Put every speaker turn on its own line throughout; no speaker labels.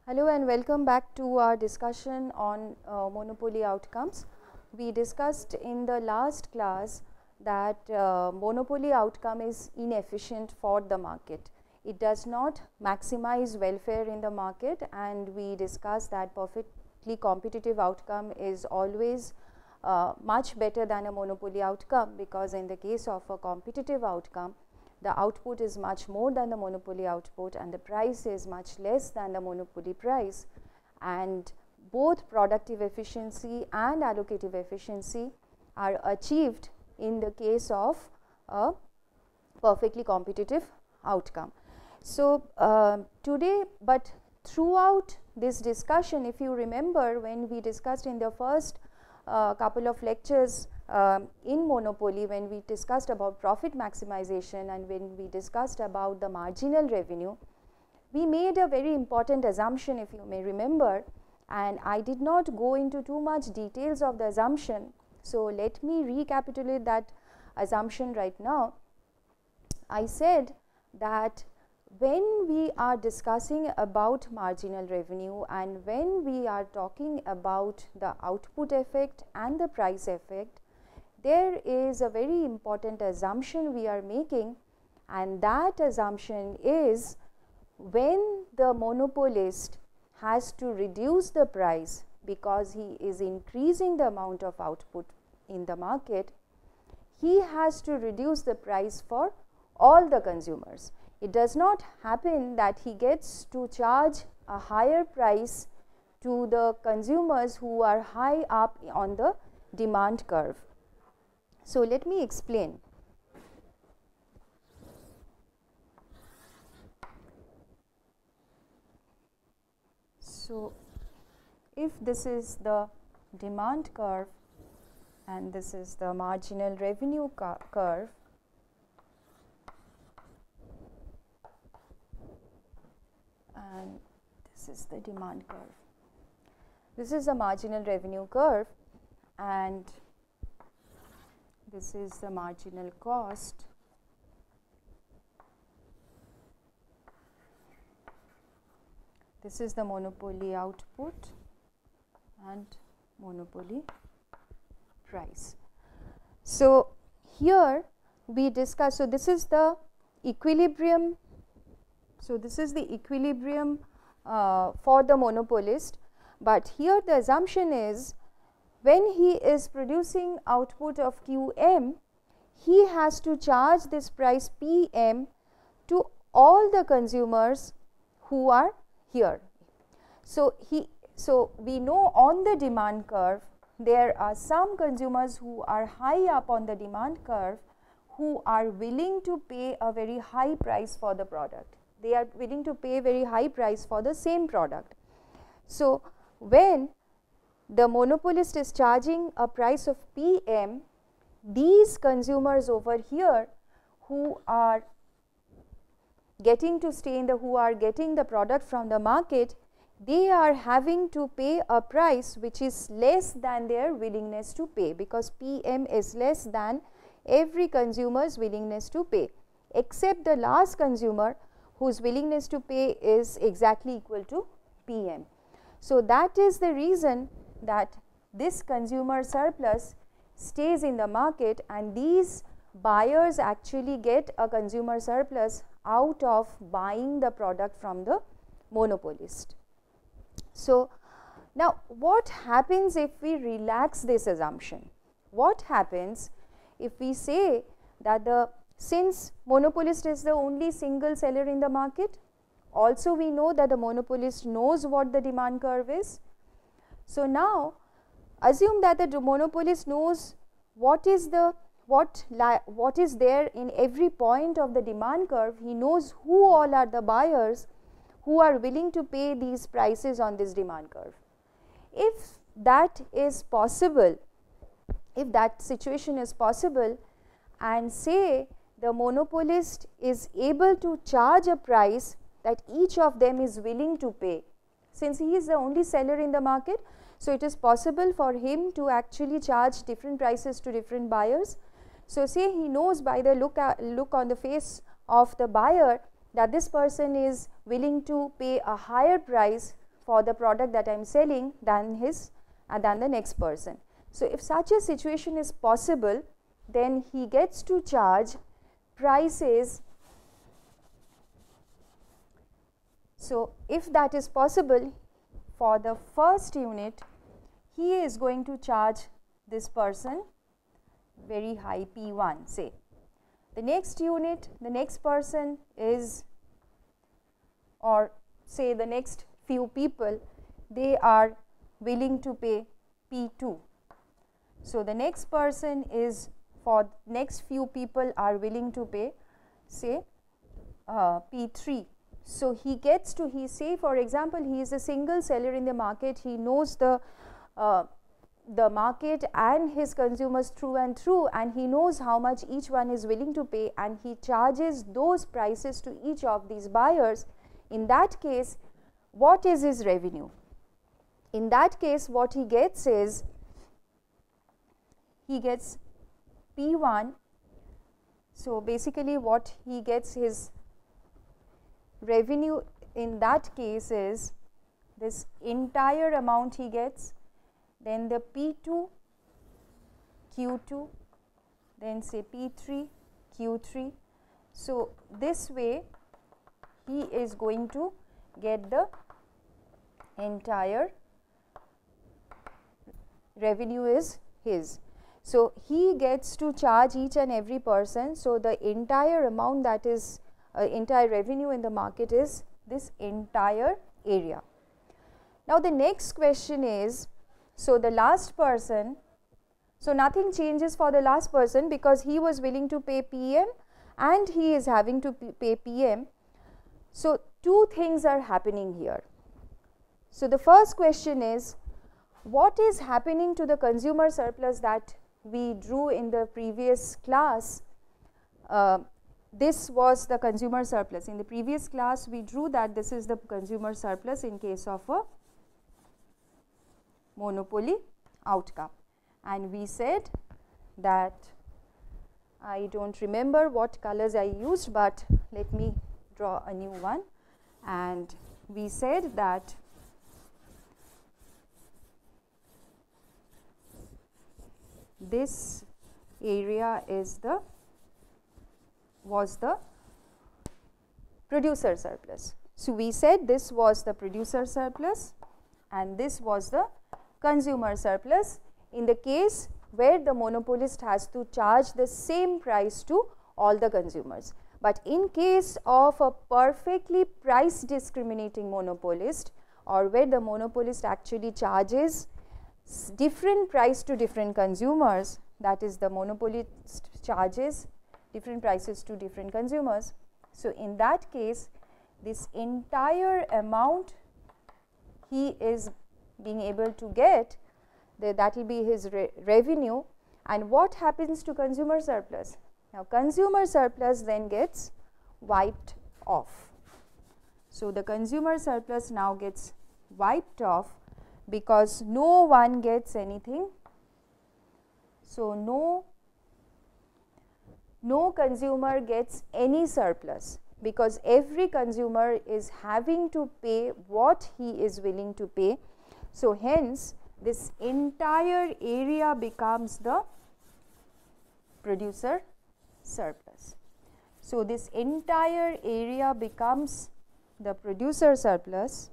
Hello and welcome back to our discussion on monopoly outcomes. We discussed in the last class that monopoly outcome is inefficient for the market. It does not maximize welfare in the market, and we discussed that perfectly competitive outcome is always much better than a monopoly outcome, because in the case of a competitive outcome, the output is much more than the monopoly output and the price is much less than the monopoly price, and both productive efficiency and allocative efficiency are achieved in the case of a perfectly competitive outcome. So, today, but throughout this discussion, if you remember, when we discussed in the first couple of lectures in monopoly, when we discussed about profit maximization and when we discussed about the marginal revenue, we made a very important assumption, if you may remember, and I did not go into too much details of the assumption. So, let me recapitulate that assumption right now. I said that when we are discussing about marginal revenue and when we are talking about the output effect and the price effect, there is a very important assumption we are making, and that assumption is when the monopolist has to reduce the price because he is increasing the amount of output in the market, he has to reduce the price for all the consumers. It does not happen that he gets to charge a higher price to the consumers who are high up on the demand curve. So, let me explain. So, if this is the demand curve and this is the marginal revenue curve, and this is the demand curve. This is the marginal revenue curve and this is the marginal cost. This is the monopoly output and monopoly price. So, here we discuss, so this is the equilibrium. So, this is the equilibrium for the monopolist, but here the assumption is when he is producing output of Qm, he has to charge this price Pm to all the consumers who are here. So, we know on the demand curve there are some consumers who are high up on the demand curve who are willing to pay a very high price for the product. They are willing to pay very high price for the same product. So, when the monopolist is charging a price of Pm, these consumers over here who are getting to stay in the, who are getting the product from the market, they are having to pay a price which is less than their willingness to pay, because Pm is less than every consumer's willingness to pay, except the last consumer whose willingness to pay is exactly equal to Pm. So, that is the reason that this consumer surplus stays in the market, and these buyers actually get a consumer surplus out of buying the product from the monopolist. So, now what happens if we relax this assumption? What happens if we say that since monopolist is the only single seller in the market, also we know that the monopolist knows what the demand curve is. So, now assume that the monopolist knows what is there in every point of the demand curve. He knows who all are the buyers who are willing to pay these prices on this demand curve. If that is possible, if that situation is possible, and say the monopolist is able to charge a price that each of them is willing to pay, since he is the only seller in the market, so it is possible for him to actually charge different prices to different buyers. So, say he knows by the look on the face of the buyer that this person is willing to pay a higher price for the product that I am selling than the next person. So if such a situation is possible, then he gets to charge prices. So if that is possible, for the first unit, he is going to charge this person very high P1, say. The next unit, the next person is, or say the next few people, they are willing to pay P2. So the next person is, for next few people are willing to pay, say P3. So he gets to, he say for example, he is a single seller in the market, he knows the market and his consumers through and through, and he knows how much each one is willing to pay, and he charges those prices to each of these buyers. In that case, what is his revenue? In that case, what he gets is, he gets P1. So basically what he gets, his revenue in that case is this entire amount he gets, then the P2, Q2, then say P3, Q3. So this way he is going to get the entire revenue is his. So he gets to charge each and every person. So the entire amount, that is entire revenue in the market, is this entire area. Now the next question is, so the last person, so nothing changes for the last person because he was willing to pay PM and he is having to pay PM. So two things are happening here. So the first question is, what is happening to the consumer surplus that we drew in the previous class? This was the consumer surplus. In the previous class, we drew that this is the consumer surplus in case of a monopoly outcome. And we said that, I don't remember what colors I used, but let me draw a new one. And we said that this area is was the producer surplus. So we said this was the producer surplus and this was the consumer surplus in the case where the monopolist has to charge the same price to all the consumers. But in case of a perfectly price discriminating monopolist, or where the monopolist actually charges different price to different consumers, that is the monopolist charges different prices to different consumers. So in that case, this entire amount he is being able to get, that will be his revenue. And what happens to consumer surplus? Now consumer surplus then gets wiped off. So the consumer surplus now gets wiped off because no one gets anything. So no consumer gets any surplus because every consumer is having to pay what he is willing to pay. So hence this entire area becomes the producer surplus. So this entire area becomes the producer surplus.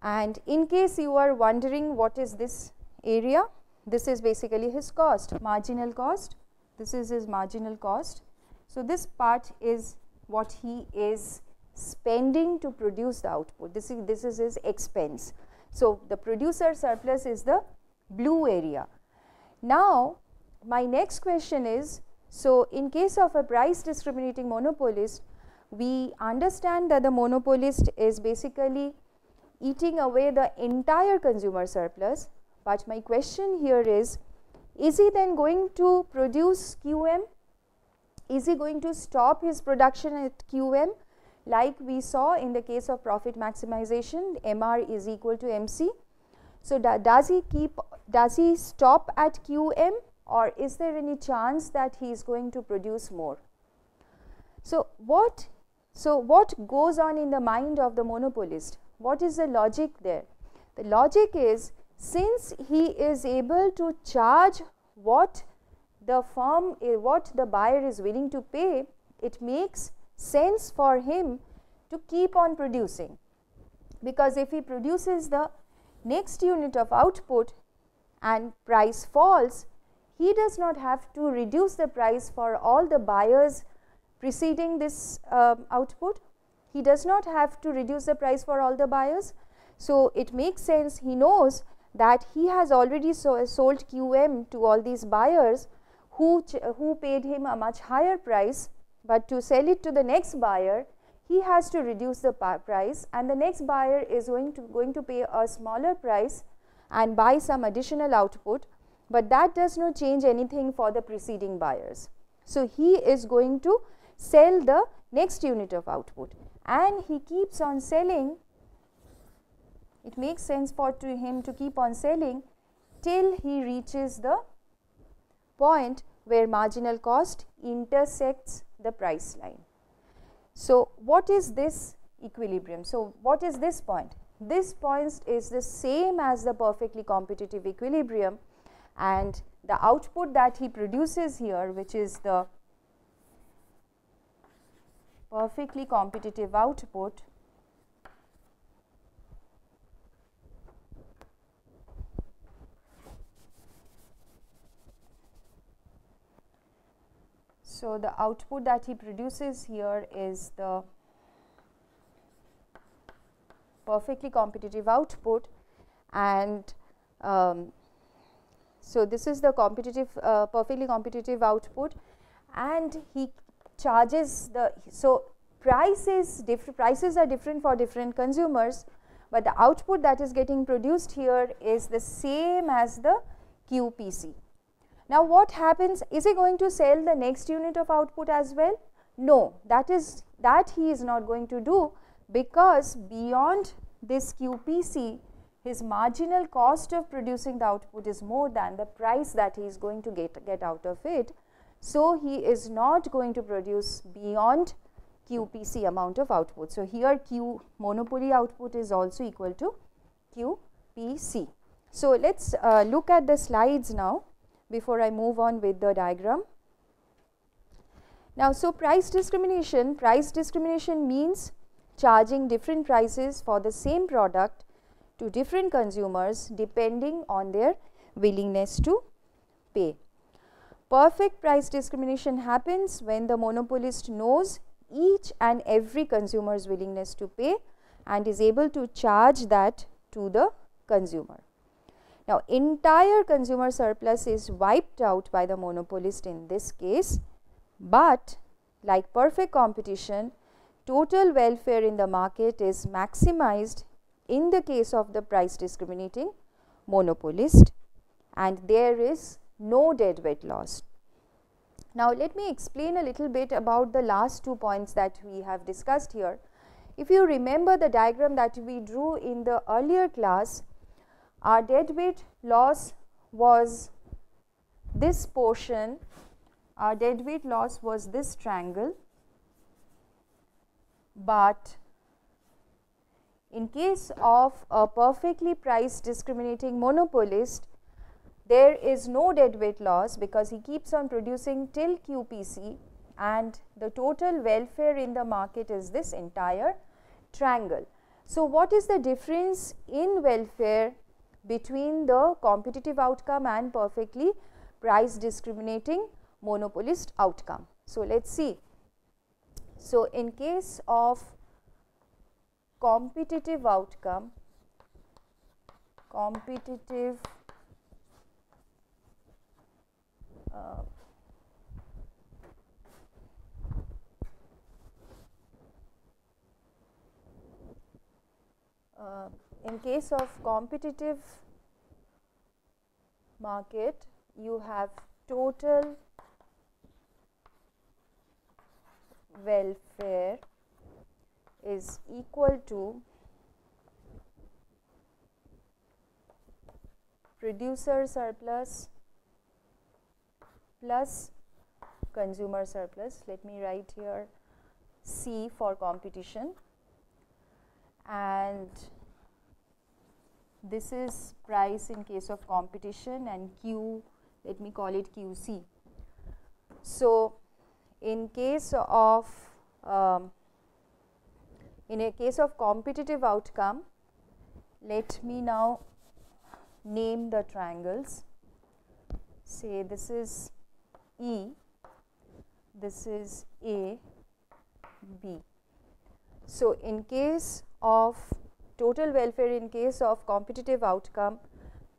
And in case you are wondering what is this area, this is basically his cost, marginal cost. This is his marginal cost. So this part is what he is spending to produce the output. This is his expense. So the producer surplus is the blue area. Now my next question is, so in case of a price discriminating monopolist, we understand that the monopolist is basically eating away the entire consumer surplus. But my question here is he then going to produce QM? Is he going to stop his production at QM like we saw in the case of profit maximization, MR is equal to MC? So does he stop at QM, or is there any chance that he is going to produce more? So what So what goes on in the mind of the monopolist? What is the logic there? The logic is, since he is able to charge what the firm, what the buyer is willing to pay, it makes sense for him to keep on producing, because if he produces the next unit of output and price falls, he does not have to reduce the price for all the buyers preceding this output. He does not have to reduce the price for all the buyers. So it makes sense, he knows that he has already sold QM to all these buyers who paid him a much higher price, but to sell it to the next buyer, he has to reduce the price, and the next buyer is going to pay a smaller price and buy some additional output, but that does not change anything for the preceding buyers. So he is going to sell the next unit of output, and he keeps on selling. It makes sense for him to keep on selling till he reaches the point where marginal cost intersects the price line. So what is this equilibrium? So what is this point? This point is the same as the perfectly competitive equilibrium, and the output that he produces here, which is the perfectly competitive output, so the output that he produces here is the perfectly competitive output, and so this is the competitive perfectly competitive output, and he charges the, so prices are different for different consumers, but the output that is getting produced here is the same as the QPC. Now what happens? Is he going to sell the next unit of output as well? No, that he is not going to do, because beyond this QPC, his marginal cost of producing the output is more than the price that he is going to get out of it. So he is not going to produce beyond QPC amount of output. So here Q monopoly output is also equal to QPC. So let's look at the slides now before I move on with the diagram. Now, so price discrimination means charging different prices for the same product to different consumers depending on their willingness to pay. Perfect price discrimination happens when the monopolist knows each and every consumer's willingness to pay and is able to charge that to the consumer. Now, entire consumer surplus is wiped out by the monopolist in this case, but like perfect competition, total welfare in the market is maximized in the case of the price discriminating monopolist, and there is no deadweight loss. Now, let me explain a little bit about the last 2 points that we have discussed here. If you remember the diagram that we drew in the earlier class, our deadweight loss was this portion, our deadweight loss was this triangle, but in case of a perfectly price discriminating monopolist, there is no deadweight loss because he keeps on producing till QPC, and the total welfare in the market is this entire triangle. So what is the difference in welfare between the competitive outcome and perfectly price discriminating monopolist outcome? So let's see. So in case of competitive outcome, in case of competitive market, you have total welfare is equal to producer surplus plus consumer surplus. Let me write here C for competition, and this is price in case of competition, and Q, let me call it QC. So, in case of in a case of competitive outcome, let me now name the triangles. Say this is E, this is A, B. So, in case of total welfare, in case of competitive outcome,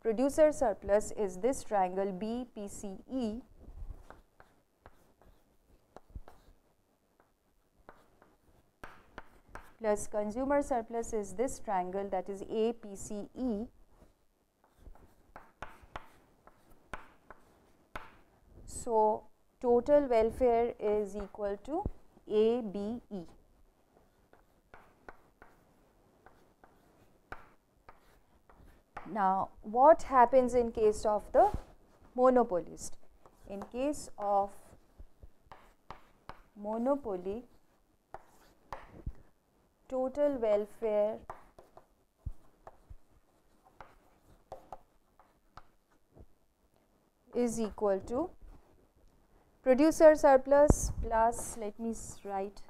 producer surplus is this triangle BPCE, plus consumer surplus is this triangle, that is APCE. So, total welfare is equal to ABE. Now, what happens in case of the monopolist? In case of monopoly, total welfare is equal to producer surplus plus, let me write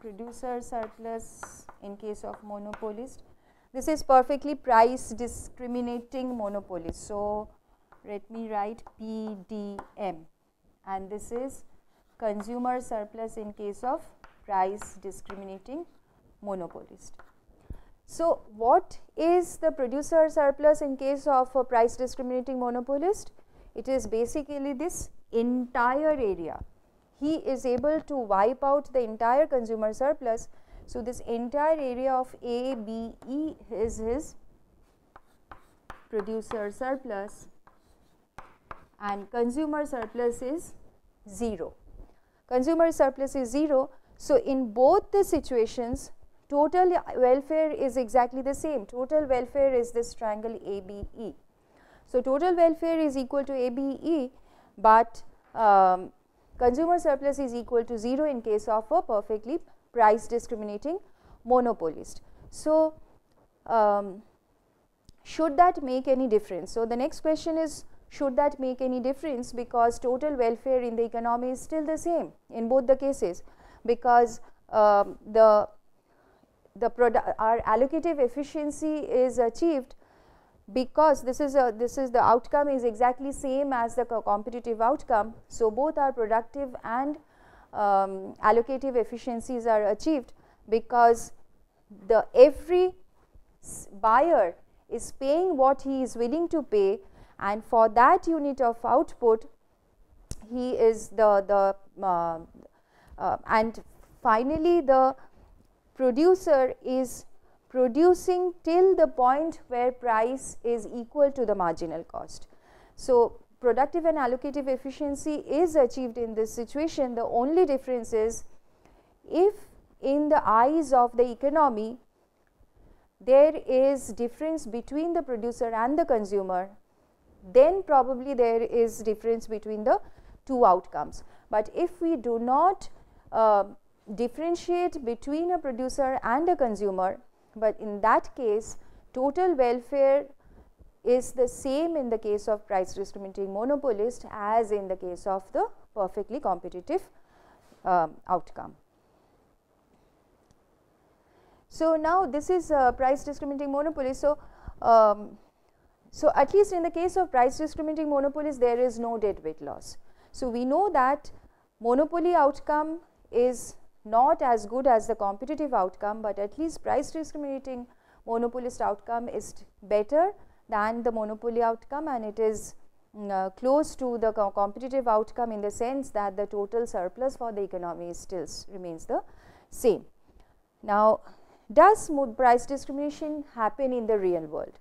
producer surplus in case of monopolist. This is perfectly price discriminating monopolist. So, let me write PDM, and this is consumer surplus in case of price discriminating monopolist. So, what is the producer surplus in case of a price discriminating monopolist? It is basically this entire area. He is able to wipe out the entire consumer surplus. So, this entire area of ABE is his producer surplus, and consumer surplus is 0. Consumer surplus is 0. So, in both the situations, total welfare is exactly the same. Total welfare is this triangle ABE. So, total welfare is equal to ABE, but consumer surplus is equal to 0 in case of a perfectly price discriminating monopolist. So, should that make any difference? So, the next question is, should that make any difference, because total welfare in the economy is still the same in both the cases, because our allocative efficiency is achieved, because this is the outcome is exactly same as the competitive outcome. So, both are productive and allocative efficiencies are achieved, because every buyer is paying what he is willing to pay, and for that unit of output he is and finally the producer is producing till the point where price is equal to the marginal cost. So, productive and allocative efficiency is achieved in this situation. The only difference is, if in the eyes of the economy there is difference between the producer and the consumer, then probably there is difference between the two outcomes. But if we do not differentiate between a producer and a consumer, but in that case total welfare is the same in the case of price discriminating monopolist as in the case of the perfectly competitive outcome. So, now this is price discriminating monopolist. So, so at least in the case of price discriminating monopolist there is no deadweight loss. So, we know that monopoly outcome is not as good as the competitive outcome, but at least price discriminating monopolist outcome is better than the monopoly outcome, and it is close to the competitive outcome in the sense that the total surplus for the economy still remains the same. Now, does price discrimination happen in the real world?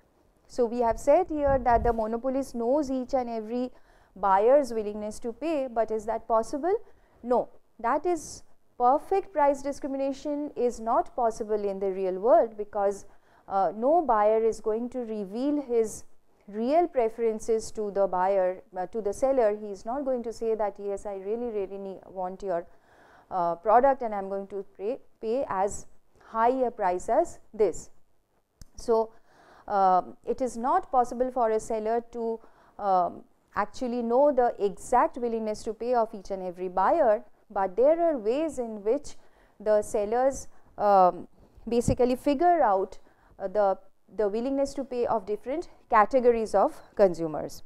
So, we have said here that the monopolist knows each and every buyer's willingness to pay, but is that possible? No, that is perfect price discrimination is not possible in the real world, because no buyer is going to reveal his real preferences to the buyer, to the seller. He is not going to say that yes, I really want your product and I am going to pay as high a price as this. So, it is not possible for a seller to actually know the exact willingness to pay of each and every buyer, but there are ways in which the sellers basically figure out the willingness to pay of different categories of consumers.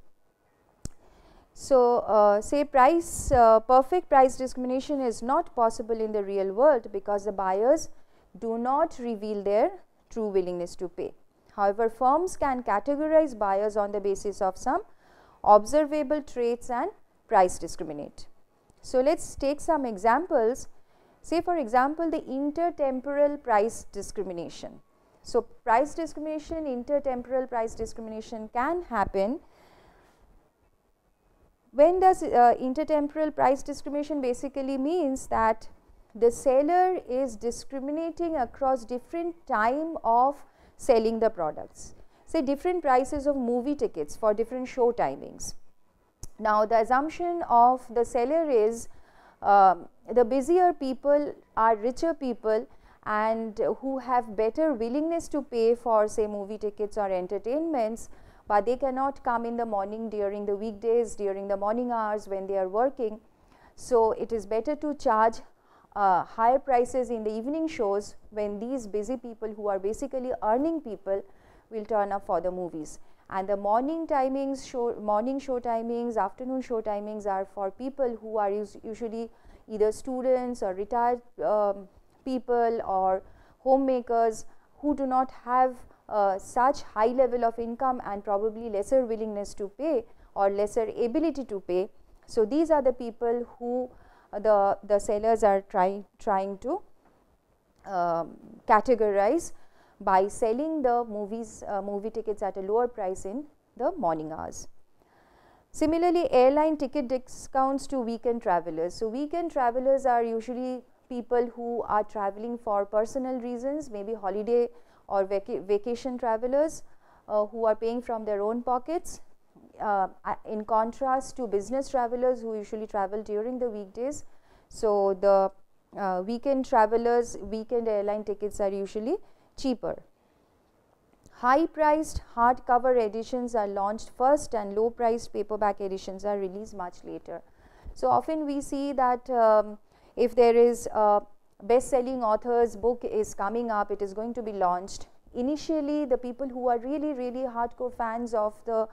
So, say perfect price discrimination is not possible in the real world because the buyers do not reveal their true willingness to pay. However, firms can categorize buyers on the basis of some observable traits and price discriminate. So, let us take some examples. Say for example, the intertemporal price discrimination. So, price discrimination, intertemporal price discrimination can happen. When does intertemporal price discrimination basically means that the seller is discriminating across different time of selling the products. Say different prices of movie tickets for different show timings. Now, the assumption of the seller is the busier people are richer people and who have better willingness to pay for say movie tickets or entertainments, but they cannot come in the morning during the weekdays, during the morning hours when they are working. So, it is better to charge higher prices in the evening shows when these busy people who are basically earning people will turn up for the movies. And the morning timings, morning show timings, afternoon show timings are for people who are usually either students or retired people or homemakers who do not have such high level of income and probably lesser willingness to pay or lesser ability to pay. So, these are the people who the sellers are trying to categorize by selling the movie tickets at a lower price in the morning hours. Similarly, airline ticket discounts to weekend travelers. So, weekend travelers are usually people who are traveling for personal reasons, maybe holiday or vacation travelers who are paying from their own pockets, in contrast to business travelers who usually travel during the weekdays. So, the weekend travelers, weekend airline tickets are usually cheaper. High priced hardcover editions are launched first and low priced paperback editions are released much later. So, often we see that if there is a best selling author's book is coming up, it is going to be launched. Initially, the people who are really hardcore fans of the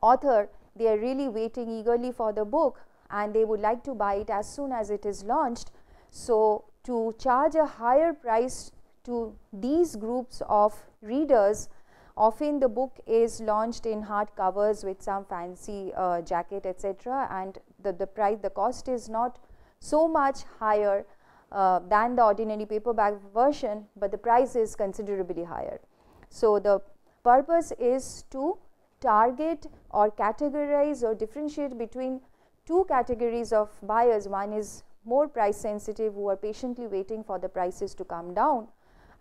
author, they are really waiting eagerly for the book and they would like to buy it as soon as it is launched. So, to charge a higher price to these groups of readers, often the book is launched in hard covers with some fancy jacket, etc., and the cost is not so much higher than the ordinary paperback version, but the price is considerably higher. So, the purpose is to target or categorize or differentiate between two categories of buyers. One is more price sensitive, who are patiently waiting for the prices to come down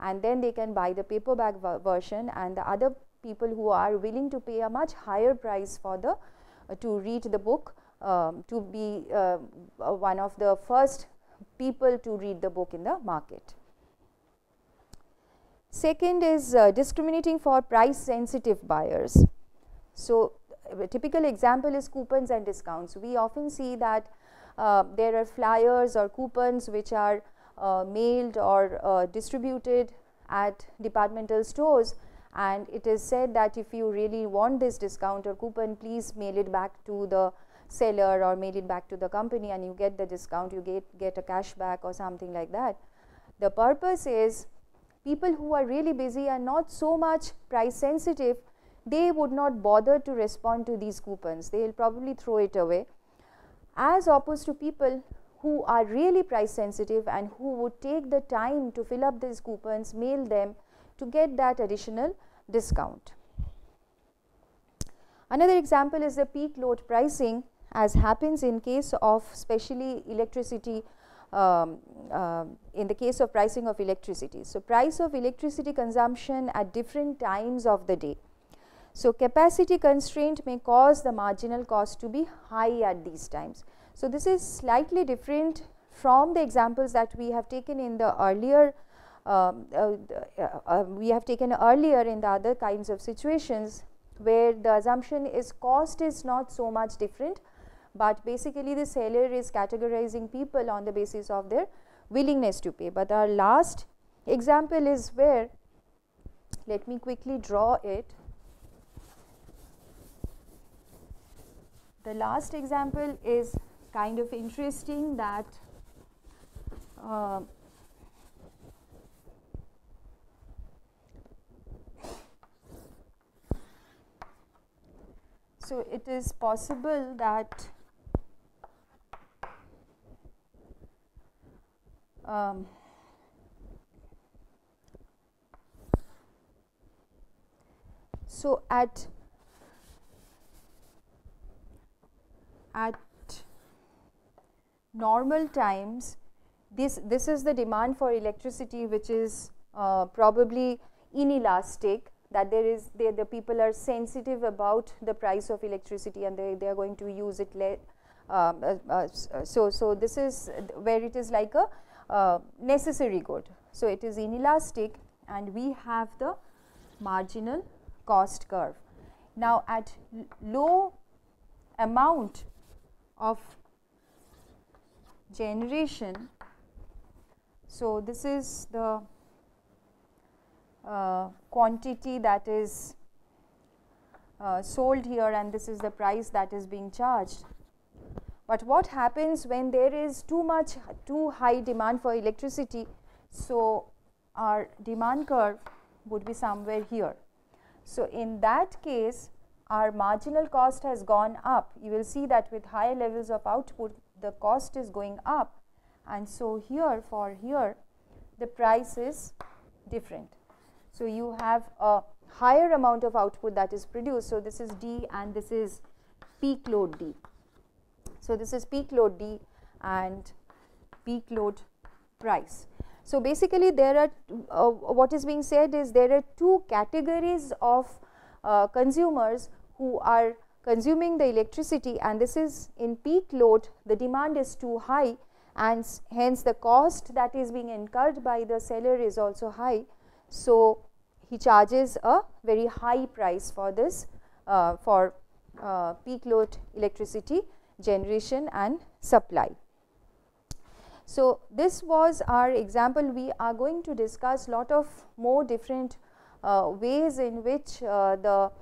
and then they can buy the paperback version, and the other people who are willing to pay a much higher price for the to read the book, to be one of the first people to read the book in the market. Second is discriminating for price sensitive buyers. So, a typical example is coupons and discounts. We often see that there are flyers or coupons which are mailed or distributed at departmental stores, and it is said that if you really want this discount or coupon, please mail it back to the seller or mail it back to the company and you get the discount, you get a cashback or something like that. The purpose is people who are really busy and not so much price sensitive, they would not bother to respond to these coupons, they will probably throw it away, as opposed to people who are really price sensitive and who would take the time to fill up these coupons, mail them to get that additional discount. Another example is the peak load pricing, as happens in case of especially electricity, in the case of pricing of electricity. So, price of electricity consumption at different times of the day. So, capacity constraint may cause the marginal cost to be high at these times. So, this is slightly different from the examples that we have taken in the earlier in the other kinds of situations, where the assumption is cost is not so much different, but basically the seller is categorizing people on the basis of their willingness to pay. But our last example is where, let me quickly draw it. The last example is kind of interesting, that so it is possible that so at normal times, this is the demand for electricity, which is probably inelastic, that the people are sensitive about the price of electricity and they are going to use it so this is where it is like a necessary good. So, it is inelastic, and we have the marginal cost curve. Now, at low amount of generation, so this is the quantity that is sold here, and this is the price that is being charged. But what happens when there is too high demand for electricity? So, our demand curve would be somewhere here. So, in that case, our marginal cost has gone up. You will see that with higher levels of output, the cost is going up, and so here the price is different. So, you have a higher amount of output that is produced. So, this is D and this is peak load D. So, this is peak load D and peak load price. So, basically there are what is being said is there are two categories of consumers who are consuming the electricity, and this is in peak load the demand is too high, and hence the cost that is being incurred by the seller is also high. So, he charges a very high price for this for peak load electricity generation and supply. So, this was our example. We are going to discuss lot of more different ways in which not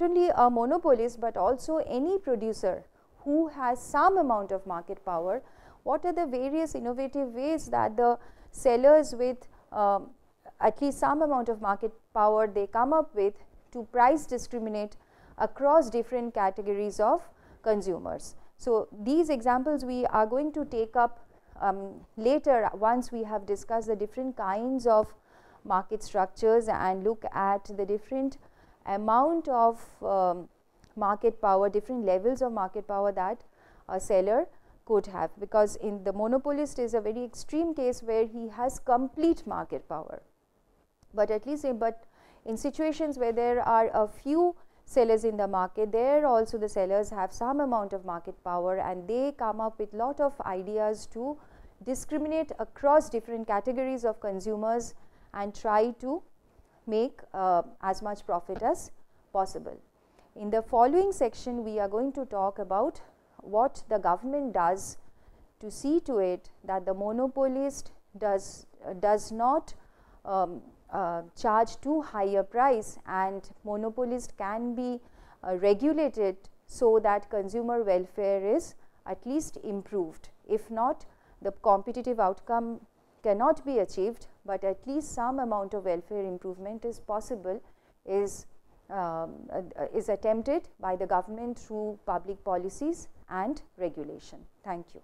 only a monopolist, but also any producer who has some amount of market power, what are the various innovative ways that the sellers with at least some amount of market power they come up with to price discriminate across different categories of consumers. So, these examples we are going to take up later, once we have discussed the different kinds of market structures and look at the different amount of market power, different levels of market power that a seller could have, because in the monopolist is a very extreme case where he has complete market power. But at least in situations where there are a few sellers in the market, there also the sellers have some amount of market power, and they come up with lot of ideas to discriminate across different categories of consumers and try to make as much profit as possible. In the following section, we are going to talk about what the government does to see to it that the monopolist does not charge too high a price, and monopolist can be regulated so that consumer welfare is at least improved. If not, the competitive outcome cannot be achieved, but at least some amount of welfare improvement is possible, is attempted by the government through public policies and regulation. Thank you.